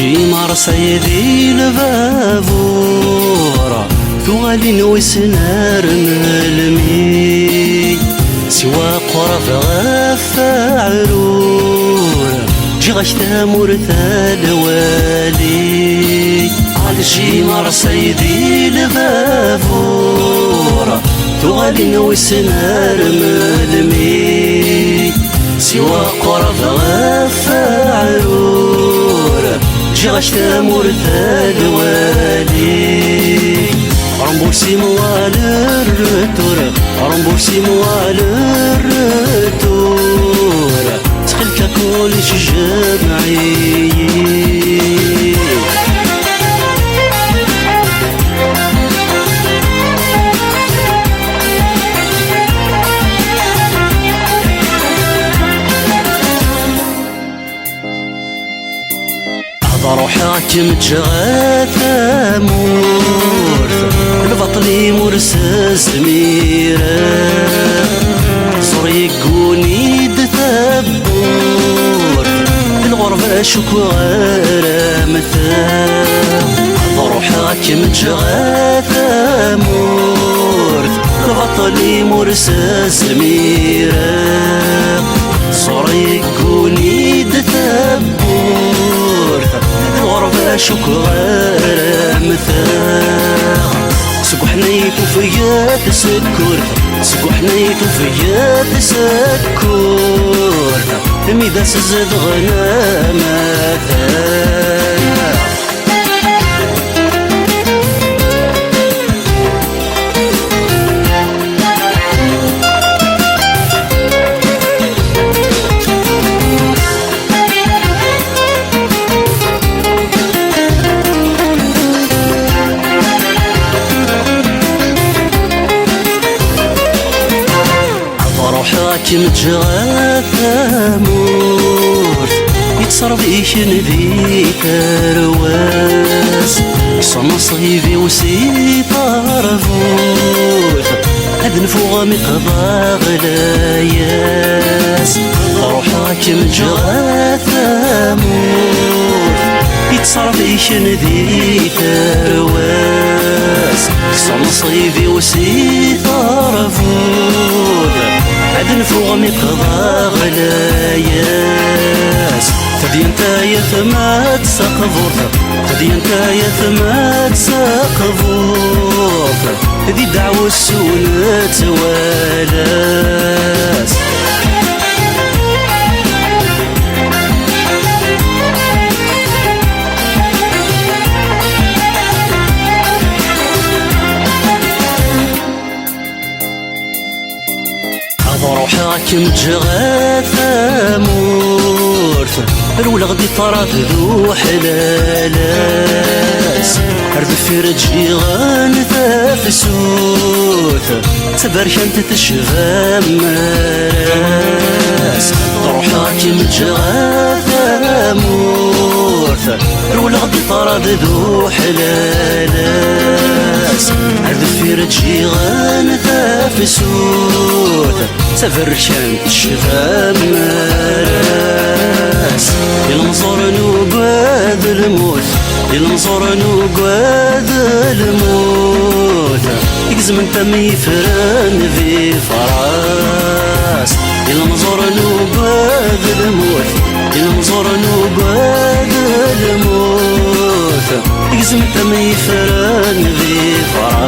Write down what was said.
الجمار سيدي البابورة ثوالين وسنار ملمي سوا قرف غفعلورة جي غشتا مرثال والي على الجمار سيدي البابورة ثوالين وسنار ملمي سوا قرف غفعلورة جي غشتا مرثال والي رمبوسي موال الرتورة رمبوسي موال الرتورة تخلك كلش جمعي روحك متجغاثة مورث البطلي مرسس ميرا صريق ونيد ثبور الغربة شكوى غرامثا روحك متجغاثة مورث البطلي مرسس ميرا صريق ونيد ثبور الغربة شكوى مثاق سقو حنيت وفيا تسكر سقو حنيت وفيا تسكر ميدا سزد غنامات كم تجغاثة مورث يتصرف إيشن ذي ترواس كسر صيفي وسيطار فوث هذ نفوغ مقضى غلاياس روحها كم تجغاثة مورث يتصرف إيشن ذي ترواس كسر صيفي وسيطار فوث عدن فوق مقضى غلاياس تدي انت يثما تسقفورث تدي انت يثما تسقفورث هذي دعوة السونة والاس روحك متجغاثة مورث الولغ دي طرات ذو حلالاس ردف رجي غانثة فسوث تبرشنت تشفى مراس روحك متجغاثة مورث الولغ دي طرات ذو حلالاس ردف رجي غانثة فسوث تفرشان الشفا مراس المنظور نوقاد الموت المنظور نوقاد الموت يقزم انت ميفران في فراس المنظور نوقاد الموت المنظور نوقاد الموت يقزم انت ميفران في فراس